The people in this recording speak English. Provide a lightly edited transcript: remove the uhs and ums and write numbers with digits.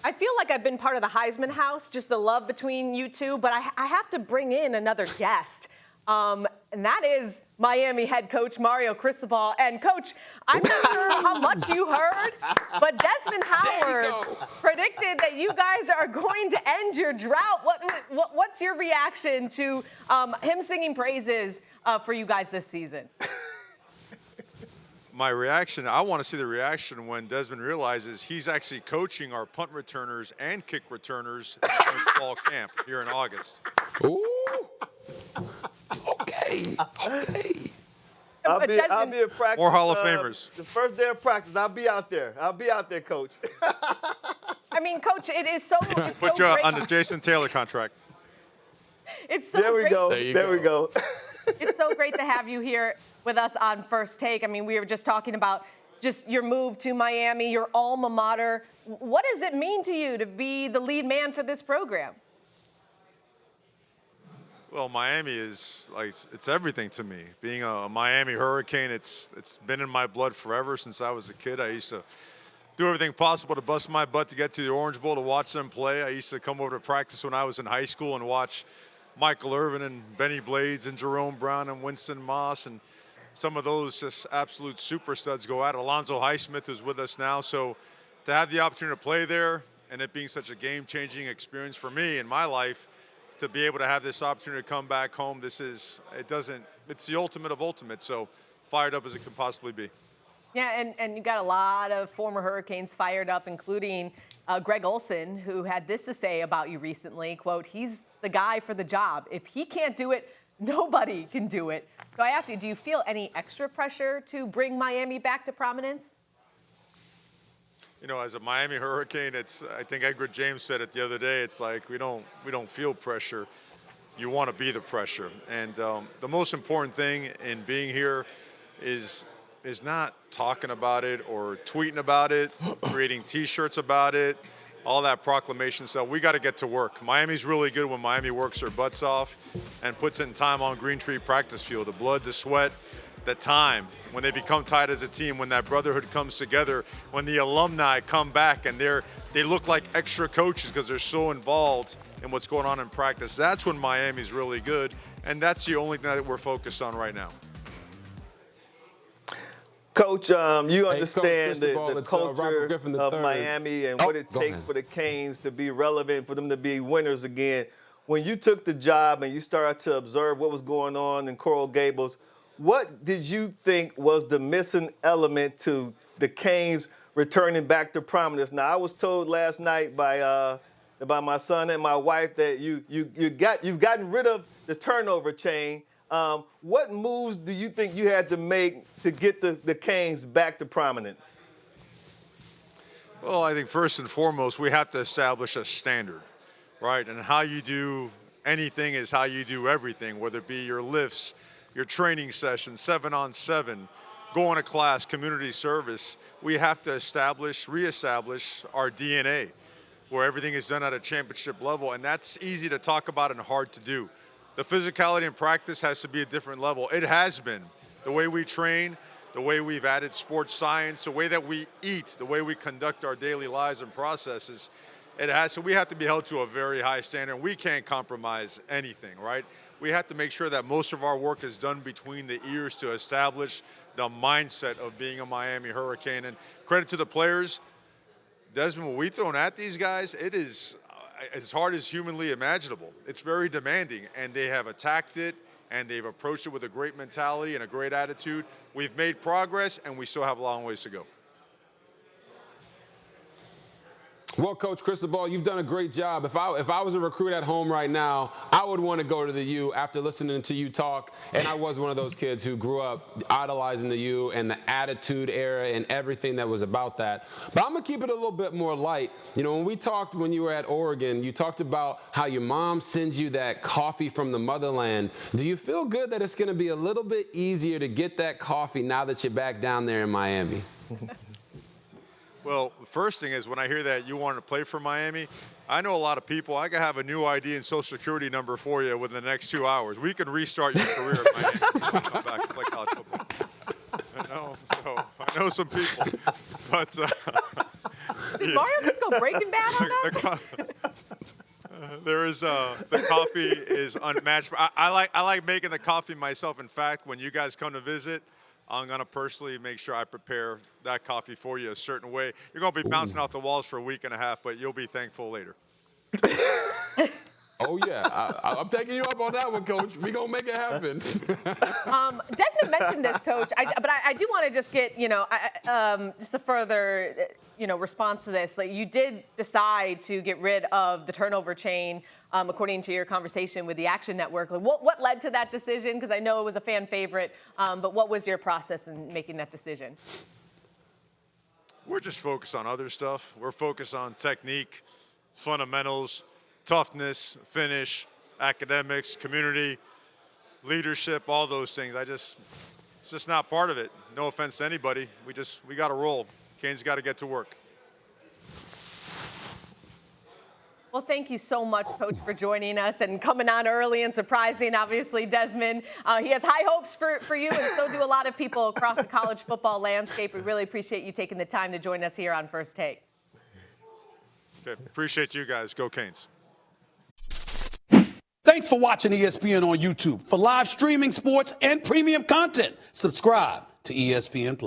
I feel like I've been part of the Heisman house, just the love between you two, but I have to bring in another guest. And that is Miami head coach Mario Cristobal. And coach, I'm not sure how much you heard, but Desmond Howard predicted that you guys are going to end your drought. What's your reaction to him singing praises for you guys this season? My reaction, I want to see the reaction when Desmond realizes he's actually coaching our punt returners and kick returners in fall camp here in August. Ooh. Okay. I'll be at practice. More Hall of Famers. The first day of practice, I'll be out there, Coach. I mean, Coach, it's so Put so you great. on the Jason Taylor contract. It's so There we great. go. There we go. It's so great to have you here with us on First Take. I mean, we were just talking about just your move to Miami, your alma mater. What does it mean to you to be the lead man for this program? Well, Miami is it's everything to me. Being a Miami Hurricane, it's been in my blood forever since I was a kid. I used to do everything possible to bust my butt to get to the Orange Bowl to watch them play. I used to come over to practice when I was in high school and watch Michael Irvin and Benny Blades and Jerome Brown and Winston Moss and some of those just absolute super studs go at it. Alonzo Highsmith, who's with us now. So to have the opportunity to play there and it being such a game-changing experience for me in my life, to be able to have this opportunity to come back home, it's the ultimate of ultimate. So fired up as it could possibly be. Yeah, and you got a lot of former Hurricanes fired up, including Greg Olson, who had this to say about you recently, quote, "He's the guy for the job. If he can't do it, nobody can do it." So I ask you, do you feel any extra pressure to bring Miami back to prominence? You know, as a Miami Hurricane, I think Edgar James said it the other day, it's like we don't feel pressure. You want to be the pressure. And the most important thing in being here is not talking about it or tweeting about it, creating T-shirts about it, all that proclamation stuff. We got to get to work. Miami's really good when Miami works their butts off and puts in time on Green Tree practice field. The blood, the sweat, the time, when they become tight as a team, when that brotherhood comes together, when the alumni come back and they look like extra coaches because they're so involved in what's going on in practice. That's when Miami's really good, and that's the only thing that we're focused on right now. Coach, you understand Coach the culture of Miami and what it takes for the Canes to be relevant, for them to be winners again. When you took the job and you started to observe what was going on in Coral Gables, what did you think was the missing element to the Canes returning back to prominence? Now, I was told last night by my son and my wife that you've gotten rid of the turnover chain. What moves do you think you had to make to get the Canes back to prominence? Well, I think first and foremost, we have to establish a standard, right? And how you do anything is how you do everything, whether it be your lifts, your training sessions, 7-on-7, going to class, community service. We have to reestablish our DNA where everything is done at a championship level. And that's easy to talk about and hard to do. The physicality in practice has to be a different level. It has been. The way we train, the way we've added sports science, the way that we eat, the way we conduct our daily lives and processes, so we have to be held to a very high standard. We can't compromise anything, right? We have to make sure that most of our work is done between the ears to establish the mindset of being a Miami Hurricane. And credit to the players. Desmond, what we've thrown at these guys, it is as hard as humanly imaginable. It's very demanding, and they have attacked it, and they've approached it with a great mentality and a great attitude. We've made progress, and we still have a long ways to go. Well, Coach Cristobal, you've done a great job. If I was a recruit at home right now, I would want to go to the U after listening to you talk. And I was one of those kids who grew up idolizing the U and the attitude era and everything that was about that. But I'm going to keep it a little bit more light. You know, when we talked when you were at Oregon, you talked about how your mom sends you that coffee from the motherland. Do you feel good that it's going to be a little bit easier to get that coffee now that you're back down there in Miami? Well, the first thing is when I hear that you wanted to play for Miami, I know a lot of people. I can have a new ID and social security number for you within the next 2 hours. We can restart your career at Miami. Come back and play college football. I know some people. But Did Mario just go Breaking Bad on that? The coffee is unmatched. I like making the coffee myself. In fact, when you guys come to visit, I'm gonna personally make sure I prepare that coffee for you a certain way. You're gonna be bouncing off the walls for a week and a half, but you'll be thankful later. Oh, yeah. I'm taking you up on that one, Coach. We're going to make it happen. Desmond mentioned this, Coach, but I do want to just get, just a further, response to this. Like, you did decide to get rid of the turnover chain, according to your conversation with the Action Network. Like, what led to that decision? Because I know it was a fan favorite, but what was your process in making that decision? We're just focused on other stuff. We're focused on technique, fundamentals, toughness, finish, academics, community, leadership, all those things. It's just not part of it. No offense to anybody. We got to roll. Canes got to get to work. Well, thank you so much, Coach, for joining us and coming on early and surprising, obviously, Desmond. He has high hopes for you, and so do a lot of people across the college football landscape. We really appreciate you taking the time to join us here on First Take. Okay, appreciate you guys. Go Canes. Thanks for watching ESPN on YouTube. For live streaming sports and premium content, subscribe to ESPN+.